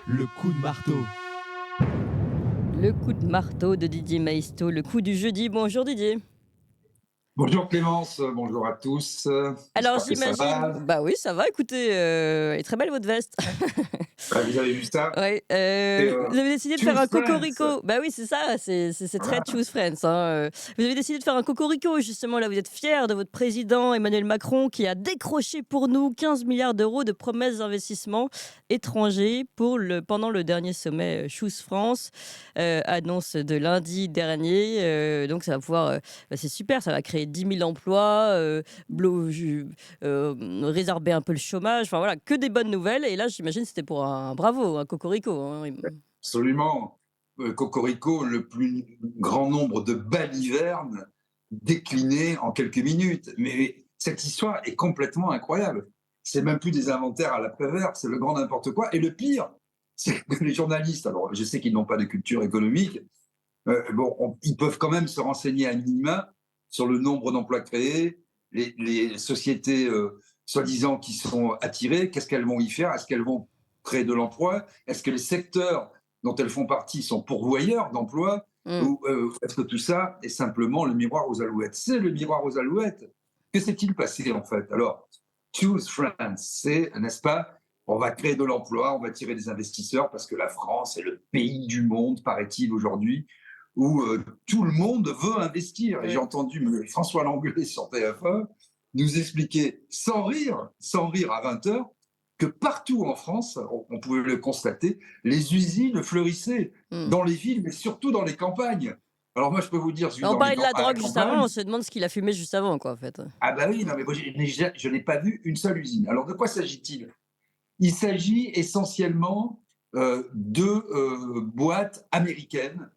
Le coup de marteau. Le coup de marteau de Didier Maisto, le coup du jeudi. Bonjour Didier. Bonjour Clémence, bonjour à tous. Alors J'espère que ça j'imagine, va. bah oui ça va, écoutez, elle est très belle votre veste. Vous avez vu ça? Ouais, C'est vous avez décidé de faire Choose un Friends. cocorico. Bah oui, c'est ça, c'est très Voilà. choose friends, hein. Vous avez décidé de faire un cocorico justement, là, vous êtes fiers de votre président Emmanuel Macron qui a décroché pour nous 15 milliards d'euros de promesses d'investissement étrangers pendant le dernier sommet, Choose France, annonce de lundi dernier, donc ça va pouvoir, c'est super, ça va créer 10 000 emplois, blo ju résorber un peu le chômage, enfin voilà, que des bonnes nouvelles et là j'imagine c'était pour un bravo, un cocorico, hein. Absolument. Cocorico, le plus grand nombre de balivernes déclinées en quelques minutes. Mais cette histoire est complètement incroyable. C'est même plus des inventaires à la Prévert, c'est le grand n'importe quoi. Et le pire, c'est que les journalistes, alors je sais qu'ils n'ont pas de culture économique, ils peuvent quand même se renseigner à minima sur le nombre d'emplois créés, les sociétés soi-disant qui sont attirées, qu'est-ce qu'elles vont y faire? Est-ce qu'elles vont créer de l'emploi? Est-ce que les secteurs dont elles font partie sont pourvoyeurs d'emplois? Mmh. Ou est-ce que tout ça est simplement le miroir aux alouettes? C'est le miroir aux alouettes. Que s'est-il passé en fait? Alors, Choose France, c'est, n'est-ce pas, on va créer de l'emploi, on va attirer des investisseurs parce que la France est le pays du monde, paraît-il aujourd'hui, où tout le monde veut investir. Et j'ai Ouais. entendu François Langlais sur TF1 nous expliquer sans rire à 20 heures, que partout en France, on pouvait le constater, les usines fleurissaient Mmh. dans les villes, mais surtout dans les campagnes. Alors moi, je peux vous dire, je vis On dans les parlait de la à la drogue juste avant, campagne. on se demande ce qu'il a fumé juste avant, quoi, en fait. Ah bah oui, non, mais moi, je n'ai pas vu une seule usine. Alors de quoi s'agit-il? Il s'agit essentiellement de boîtes américaines,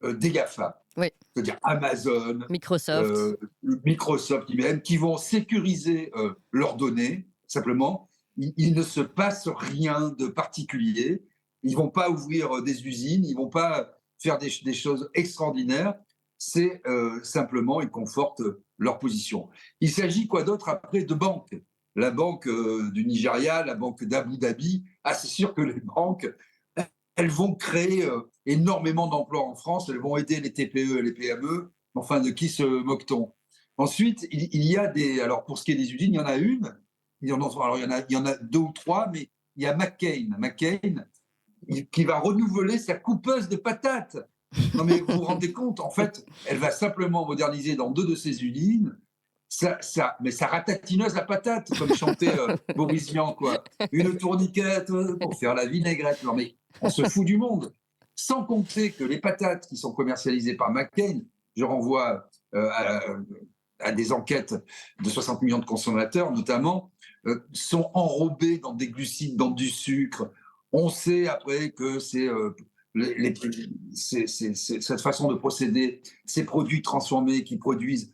des GAFA, Oui, c'est-à-dire Amazon, Microsoft. Microsoft, IBM, qui vont sécuriser leurs données. Simplement, il ne se passe rien de particulier. Ils ne vont pas ouvrir des usines, ils ne vont pas faire des choses extraordinaires. C'est simplement, ils confortent leur position. Il s'agit quoi d'autre après de banques? La banque du Nigeria, la banque d'Abu Dhabi. Ah, c'est sûr que les banques, elles vont créer énormément d'emplois en France, elles vont aider les TPE et les PME. Enfin, de qui se moque-t-on? Ensuite, il y a des. Alors, pour ce qui est des usines, il y en a une. Il y en a deux ou trois, mais il y a McCain qui va renouveler sa coupeuse de patates. Non, mais vous vous rendez compte, en fait, elle va simplement moderniser dans deux de ses usines. Mais ça ratatineuse la patate, comme chantait Boris Vian, quoi. Une tourniquette pour faire la vinaigrette. Non, mais on se fout du monde. Sans compter que les patates qui sont commercialisées par McCain, je renvoie à des enquêtes de 60 millions de consommateurs, notamment, sont enrobées dans des glucides, dans du sucre. On sait après que cette façon de procéder, ces produits transformés qui produisent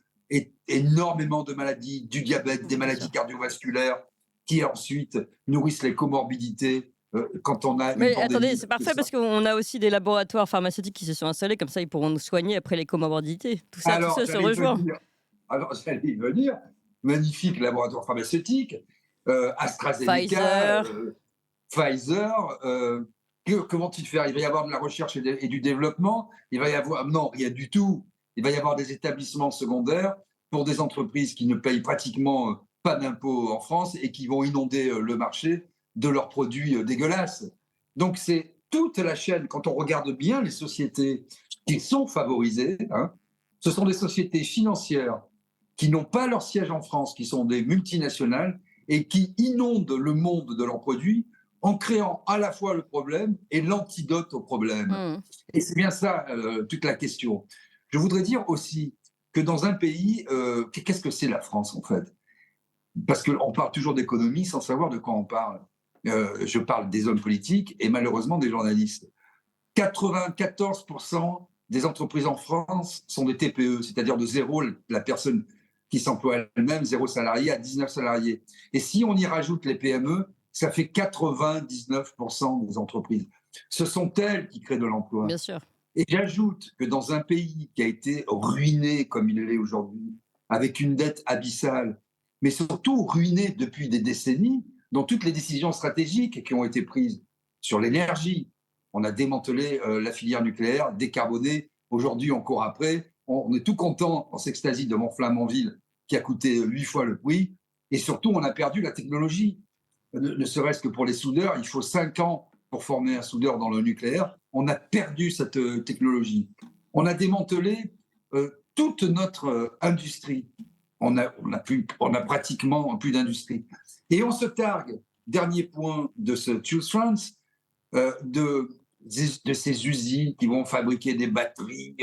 énormément de maladies, du diabète, des Bien maladies sûr. cardiovasculaires, qui ensuite nourrissent les comorbidités quand on a une Mais attendez, pandémie. c'est parfait parce qu'on a aussi des laboratoires pharmaceutiques qui se sont installés, comme ça ils pourront nous soigner après les comorbidités. Tout Alors, ça se j'allais y rejoint. venir. Alors, j'allais y venir. Magnifique laboratoire pharmaceutique, AstraZeneca, Pfizer. Pfizer. Comment tu faire? Il va y avoir de la recherche et du développement. Il va y avoir non, rien du tout. Il va y avoir des établissements secondaires pour des entreprises qui ne payent pratiquement pas d'impôts en France et qui vont inonder le marché de leurs produits dégueulasses. Donc c'est toute la chaîne. Quand on regarde bien les sociétés qui sont favorisées, hein, ce sont des sociétés financières qui n'ont pas leur siège en France, qui sont des multinationales et qui inondent le monde de leurs produits en créant à la fois le problème et l'antidote au problème. Mmh. Et c'est bien ça toute la question. Je voudrais dire aussi que dans un pays, qu'est-ce que c'est la France en fait? Parce qu'on parle toujours d'économie sans savoir de quoi on parle. Je parle des hommes politiques et malheureusement des journalistes. 94% des entreprises en France sont des TPE, c'est-à-dire de zéro, la personne qui s'emploie elle-même, zéro salarié à 19 salariés. Et si on y rajoute les PME, ça fait 99% des entreprises. Ce sont elles qui créent de Bien l'emploi. sûr. Et j'ajoute que dans un pays qui a été ruiné comme il l'est aujourd'hui, avec une dette abyssale, mais surtout ruiné depuis des décennies, dans toutes les décisions stratégiques qui ont été prises, sur l'énergie. On a démantelé la filière nucléaire, décarbonée. Aujourd'hui, on court après. On est tout content, on s'extasie devant Flamanville, qui a coûté 8 fois le prix. Et surtout, on a perdu la technologie. Ne serait-ce que pour les soudeurs, il faut 5 ans pour former un soudeur dans le nucléaire. On a perdu cette technologie. On a démantelé toute notre industrie. On a pratiquement plus d'industrie. Et on se targue, dernier point de ce Choose France, de ces usines qui vont fabriquer des batteries.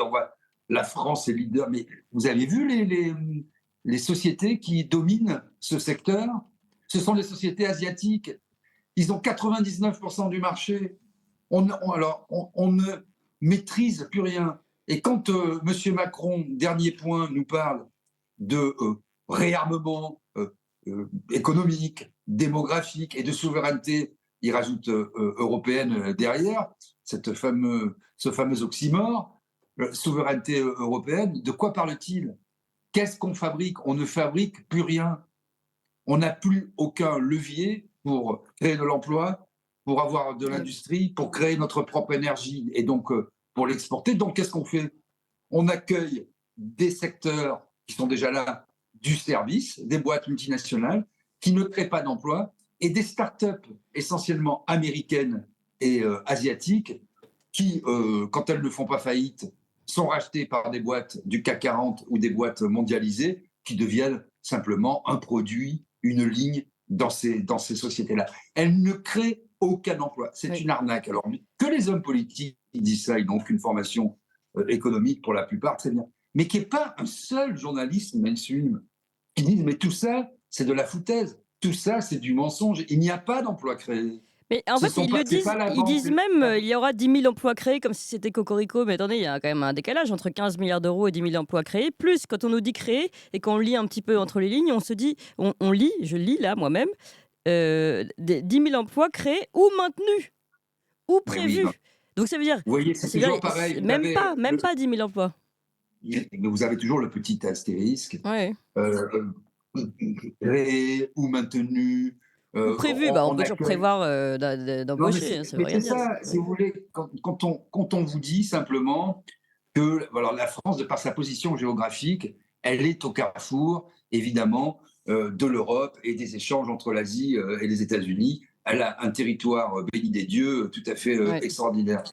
La France est leader. Mais vous avez vu les sociétés qui dominent ce secteur? Ce sont les sociétés asiatiques. Ils ont 99% du marché. On ne maîtrise plus rien. Et quand M. Macron, dernier point, nous parle de réarmement économique, démographique et de souveraineté, il rajoute européenne derrière, ce fameux oxymore, souveraineté européenne, de quoi parle-t-il? Qu'est-ce qu'on fabrique? On ne fabrique plus rien. On n'a plus aucun levier pour créer de l'emploi, pour avoir de l'industrie, pour créer notre propre énergie et donc pour l'exporter. Donc qu'est-ce qu'on fait? On accueille des secteurs qui sont déjà là, du service, des boîtes multinationales qui ne créent pas d'emplois et des start-up essentiellement américaines et asiatiques qui, quand elles ne font pas faillite, sont rachetées par des boîtes du CAC 40 ou des boîtes mondialisées qui deviennent simplement un produit, une ligne dans ces sociétés-là. Elles ne créent aucun emploi. C'est une arnaque. Alors, que les hommes politiques disent ça, ils n'ont aucune formation économique pour la plupart, très bien. Mais qu'il n'y ait pas un seul journaliste mainstream qui dise mais tout ça, c'est de la foutaise. Tout ça, c'est du mensonge. Il n'y a pas d'emploi créé. Mais en fait, ils disent même il y aura 10 000 emplois créés comme si c'était cocorico. Mais attendez, il y a quand même un décalage entre 15 milliards d'euros et 10 000 emplois créés. Plus, quand on nous dit créer et qu'on lit un petit peu entre les lignes, on se dit, on lit, je lis là moi-même, 10 000 emplois créés ou maintenus ou prévus. Oui, donc ça veut dire, vous voyez, c'est toujours pareil. Même pas 10 000 emplois. Vous avez toujours le petit astérisque. Ouais. Créé ou maintenu. Ou prévu, on peut toujours prévoir d'embaucher, ça veut rien dire. Ça, si vous voulez, quand on vous dit simplement que voilà, la France, de par sa position géographique, elle est au carrefour, évidemment, de l'Europe et des échanges entre l'Asie et les États-Unis. Elle a un territoire béni des dieux tout à fait extraordinaire.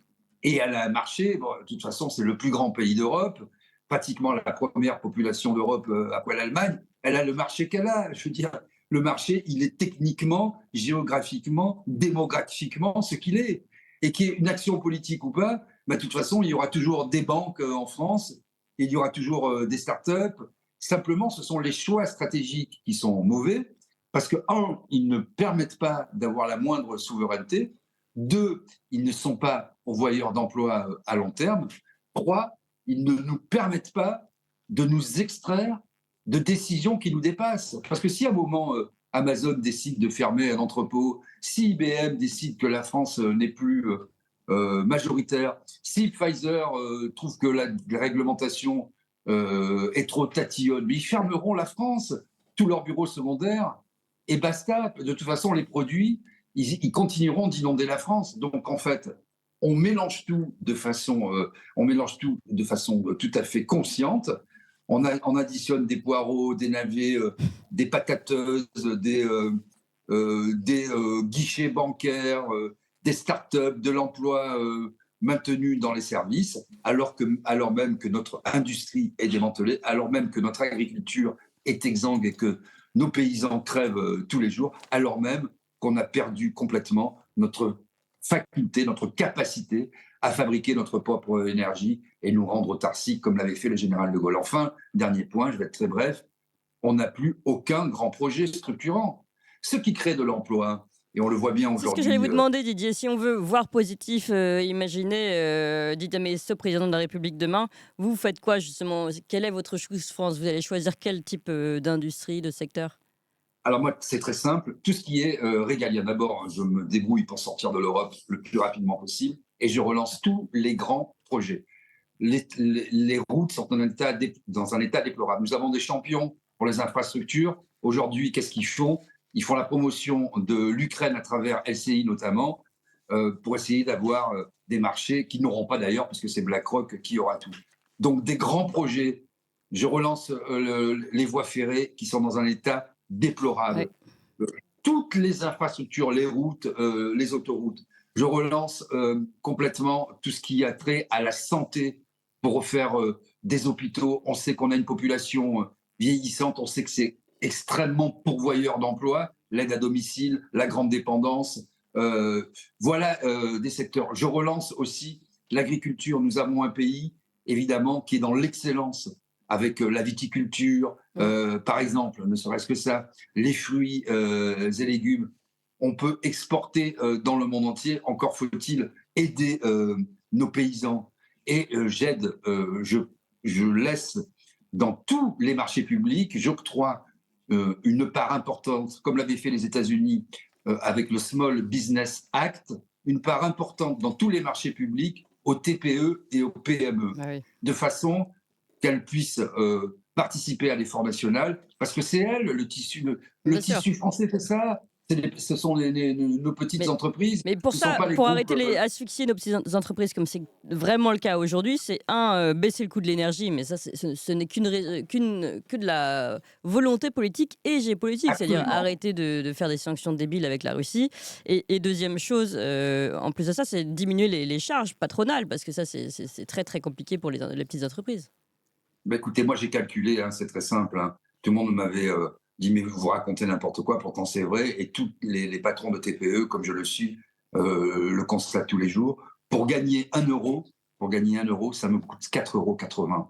Et elle a un marché, de toute façon, c'est le plus grand pays d'Europe, pratiquement la première population d'Europe après l'Allemagne. Elle a le marché qu'elle a. Je veux dire, le marché, il est techniquement, géographiquement, démographiquement ce qu'il est. Et qu'il y ait une action politique ou pas, de toute façon, il y aura toujours des banques en France, il y aura toujours des start-up. Simplement, ce sont les choix stratégiques qui sont mauvais, parce que, un, ils ne permettent pas d'avoir la moindre souveraineté. Deux, ils ne sont pas pourvoyeurs d'emplois à long terme. Trois, ils ne nous permettent pas de nous extraire de décisions qui nous dépassent. Parce que si à un moment, Amazon décide de fermer un entrepôt, si IBM décide que la France n'est plus majoritaire, si Pfizer trouve que la réglementation est trop tatillonne, mais ils fermeront la France, tous leurs bureaux secondaires, et basta. De toute façon, les produits, ils continueront d'inonder la France. Donc, en fait, on mélange tout de façon tout à fait consciente. On additionne des poireaux, des navets, des patateuses, des guichets bancaires, des start-up, de l'emploi maintenu dans les services, alors même que notre industrie est démantelée, alors même que notre agriculture est exsangue et que nos paysans crèvent tous les jours, alors même qu'on a perdu complètement notre faculté, notre capacité à fabriquer notre propre énergie et nous rendre autarciques comme l'avait fait le général de Gaulle. Enfin, dernier point, je vais être très bref, on n'a plus aucun grand projet structurant. Ce qui crée de l'emploi, et on le voit bien aujourd'hui. C'est ce que j'allais vous demander, Didier. Si on veut voir positif, imaginez Didier Mesto, président de la République demain, vous faites quoi justement? Quelle est votre Choose France? Vous allez choisir quel type d'industrie, de secteur? Alors moi, c'est très simple. Tout ce qui est régalien. D'abord, je me débrouille pour sortir de l'Europe le plus rapidement possible et je relance tous les grands projets. Les routes sont dans un état déplorable. Nous avons des champions pour les infrastructures. Aujourd'hui, qu'est-ce qu'ils font? Ils font la promotion de l'Ukraine à travers LCI notamment. pour essayer d'avoir des marchés qui n'auront pas d'ailleurs, parce que c'est BlackRock qui aura tout. Donc des grands projets. Je relance les voies ferrées qui sont dans un état déplorable. Ouais. Toutes les infrastructures, les routes, les autoroutes. Je relance complètement tout ce qui a trait à la santé pour refaire des hôpitaux. On sait qu'on a une population vieillissante, on sait que c'est extrêmement pourvoyeur d'emplois, l'aide à domicile, la grande dépendance. Voilà des secteurs. Je relance aussi l'agriculture. Nous avons un pays, évidemment, qui est dans l'excellence avec la viticulture, par exemple, ne serait-ce que ça, les fruits et légumes. On peut exporter dans le monde entier, encore faut-il aider nos paysans. Et je laisse dans tous les marchés publics, j'octroie une part importante, comme l'avaient fait les États-Unis avec le Small Business Act, une part importante dans tous les marchés publics aux TPE et aux PME, Ah oui. de façon qu'elles puissent participer à l'effort national, parce que c'est elles, le Bien sûr. tissu français fait ça. Ce sont nos petites Mais entreprises, Mais pour ce ne sont ça, pas les pour groupes. arrêter asphyxier nos petites entreprises comme c'est vraiment le cas aujourd'hui, c'est baisser le coût de l'énergie, mais ça, ce n'est que de la volonté politique et géopolitique, c'est-à-dire Absolument. arrêter de faire des sanctions débiles avec la Russie. Et deuxième chose, en plus de ça, c'est diminuer les charges patronales, parce que ça, c'est très très compliqué pour les petites entreprises. Ben écoutez, moi j'ai calculé, hein, c'est très simple. Hein. Tout le monde m'avait dit, mais vous racontez n'importe quoi, pourtant c'est vrai. Et tous les patrons de TPE, comme je le suis, le constatent tous les jours. Pour gagner 1 euro, ça me coûte 4,80 €.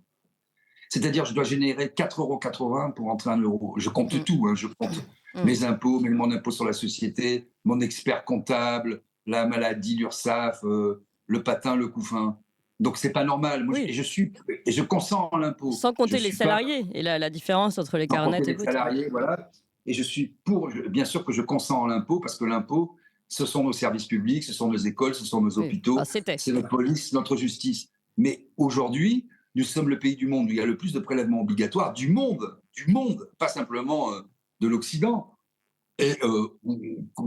C'est-à-dire, je dois générer 4,80 € pour entrer 1 euro. Je compte Mm. tout, hein, je compte Mm. mes impôts, mon impôt sur la société, mon expert comptable, la maladie, l'URSSAF, le patin, le couffin. Donc c'est pas normal. Moi, Oui, je consens à l'impôt. sans Je compter les suis pas salariés et la différence entre les sans carnets compter et les brut. salariés, voilà. Et je suis pour. Bien sûr que je consens à l'impôt parce que l'impôt, ce sont nos services publics, ce sont nos écoles, ce sont nos Oui, enfin, hôpitaux, c'était. c'est notre police, notre justice. Mais aujourd'hui, nous sommes le pays du monde où il y a le plus de prélèvements obligatoires du monde, pas simplement de l'Occident. Et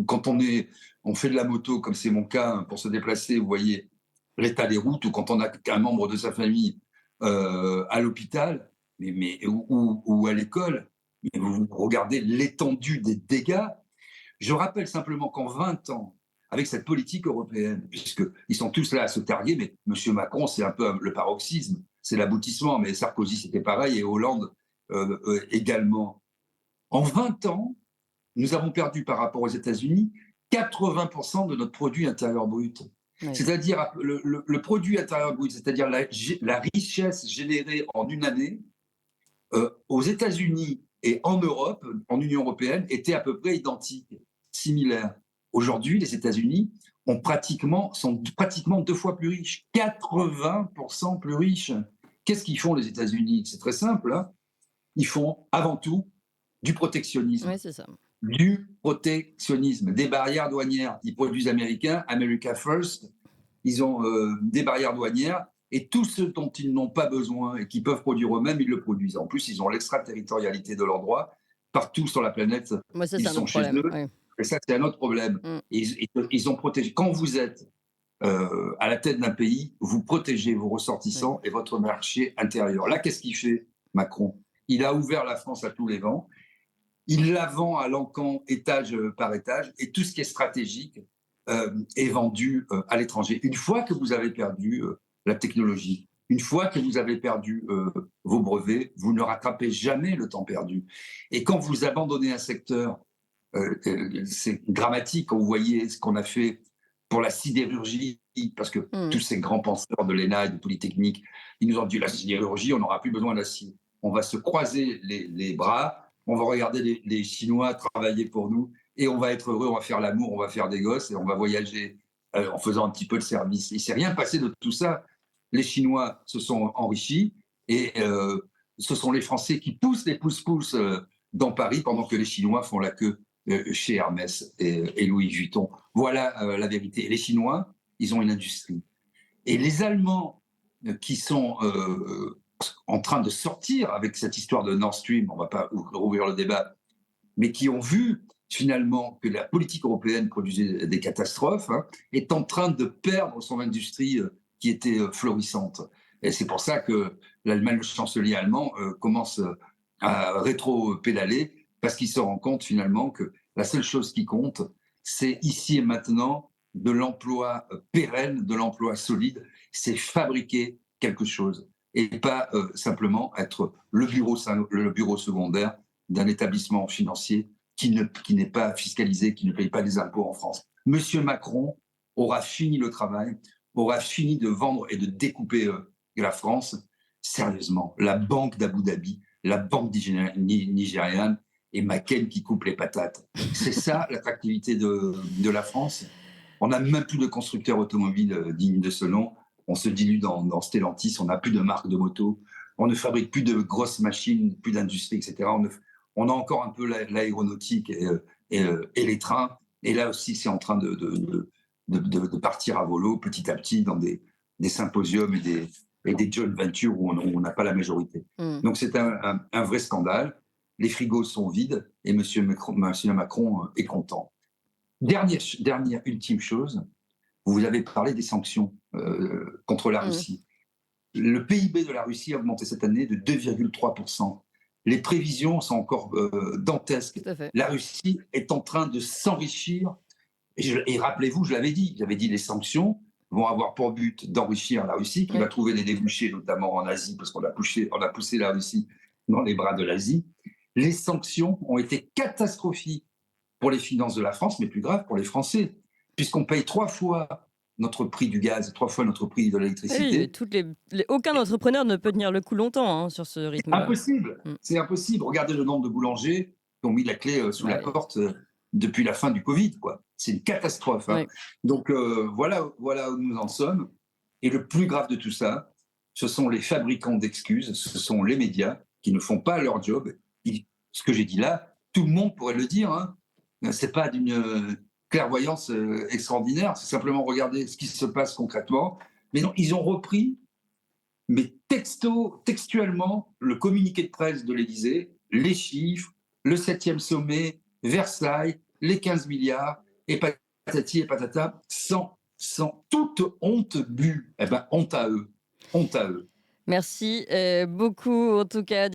quand on fait de la moto, comme c'est mon cas, hein, pour se déplacer, vous voyez l'état des routes, ou quand on a un membre de sa famille à l'hôpital ou à l'école, mais vous regardez l'étendue des dégâts. Je rappelle simplement qu'en 20 ans, avec cette politique européenne, puisqu'ils sont tous là à se targuer, mais M. Macron, c'est un peu le paroxysme, c'est l'aboutissement, mais Sarkozy, c'était pareil, et Hollande également. En 20 ans, nous avons perdu par rapport aux États-Unis 80% de notre produit intérieur brut. Oui. C'est-à-dire le produit intérieur brut, c'est-à-dire la richesse générée en une année, aux États-Unis et en Europe, en Union européenne, était à peu près identique, similaire. Aujourd'hui, les États-Unis sont pratiquement 2 fois plus riches, 80% plus riches. Qu'est-ce qu'ils font les États-Unis? C'est très simple. Hein, ils font avant tout du protectionnisme. Oui, c'est ça. Du protectionnisme, des barrières douanières. Ils produisent américain, America First. Ils ont des barrières douanières et tout ce dont ils n'ont pas besoin et qui peuvent produire eux-mêmes, ils le produisent. En plus, ils ont l'extraterritorialité de leurs droits. Partout sur la planète, Moi, ça, c'est ils un sont autre chez problème. eux. Oui. Et ça, c'est un autre problème. Mm. Ils ont protégé. Quand vous êtes à la tête d'un pays, vous protégez vos Oui. ressortissants et votre marché intérieur. Là, qu'est-ce qu'il fait, Macron? Il a ouvert la France à tous les vents. Il la vend à l'encan étage par étage et tout ce qui est stratégique est vendu à l'étranger. Une fois que vous avez perdu la technologie, une fois que vous avez perdu vos brevets, vous ne rattrapez jamais le temps perdu. Et quand vous abandonnez un secteur, c'est dramatique quand vous voyez ce qu'on a fait pour la sidérurgie, parce que Mm. tous ces grands penseurs de l'ENA et de Polytechnique, ils nous ont dit la sidérurgie, on n'aura plus besoin d'acier. On va se croiser les bras, on va regarder les Chinois travailler pour nous et on va être heureux, on va faire l'amour, on va faire des gosses et on va voyager en faisant un petit peu de service. Il ne s'est rien passé de tout ça. Les Chinois se sont enrichis et ce sont les Français qui poussent les pousse-pousse dans Paris pendant que les Chinois font la queue chez Hermès et Louis Vuitton. Voilà la vérité. Et les Chinois, ils ont une industrie. Et les Allemands qui sont en train de sortir avec cette histoire de Nord Stream, on ne va pas rouvrir le débat, mais qui ont vu finalement que la politique européenne produisait des catastrophes, hein, est en train de perdre son industrie qui était florissante. Et c'est pour ça que l'Allemagne, le chancelier allemand, commence à rétro-pédaler, parce qu'il se rend compte finalement que la seule chose qui compte, c'est ici et maintenant de l'emploi pérenne, de l'emploi solide, c'est fabriquer quelque chose et pas simplement être le bureau secondaire d'un établissement financier qui n'est pas fiscalisé, qui ne paye pas les impôts en France. Monsieur Macron aura fini le travail, aura fini de vendre et de découper la France. Sérieusement, la banque d'Abu Dhabi, la banque nigériane et McCain qui coupe les patates. C'est ça l'attractivité de la France. On n'a même plus de constructeurs automobiles dignes de ce nom. On se dilue dans Stellantis, on n'a plus de marque de moto, on ne fabrique plus de grosses machines, plus d'industrie, etc. On a encore un peu l'aéronautique et les trains. Et là aussi, c'est en train de partir à volo petit à petit dans des symposiums et des joint ventures où on n'a pas la majorité. Mm. Donc c'est un vrai scandale. Les frigos sont vides et M. Macron est content. Dernière ultime chose, vous avez parlé des sanctions contre la Mm. Russie. Le PIB de la Russie a augmenté cette année de 2,3%. Les prévisions sont encore dantesques. Tout à fait. La Russie est en train de s'enrichir. Et rappelez-vous, j'avais dit, les sanctions vont avoir pour but d'enrichir la Russie, qui Oui. va trouver des débouchés, notamment en Asie, parce qu'on a poussé la Russie dans les bras de l'Asie. Les sanctions ont été catastrophiques pour les finances de la France, mais plus grave pour les Français, puisqu'on paye 3 fois notre prix du gaz, 3 fois notre prix de Oui, l'électricité. aucun entrepreneur ne peut tenir le coup longtemps sur ce rythme-là. Impossible, Mm. c'est impossible. Regardez le nombre de boulangers qui ont mis la clé sous la Ouais. porte depuis la fin du Covid, quoi. C'est une catastrophe. Hein. Ouais. Donc voilà où nous en sommes. Et le plus grave de tout ça, ce sont les fabricants d'excuses, ce sont les médias qui ne font pas leur job. Ce que j'ai dit là, tout le monde pourrait le dire. Hein. C'est pas d'une clairvoyance extraordinaire, c'est simplement regarder ce qui se passe concrètement. Mais non, ils ont repris mais textuellement, le communiqué de presse de l'Élysée, les chiffres, le 7e sommet, Versailles, les 15 milliards, et patati et patata, sans toute honte bue. Eh ben, honte à eux. Honte à eux. Merci beaucoup, en tout cas.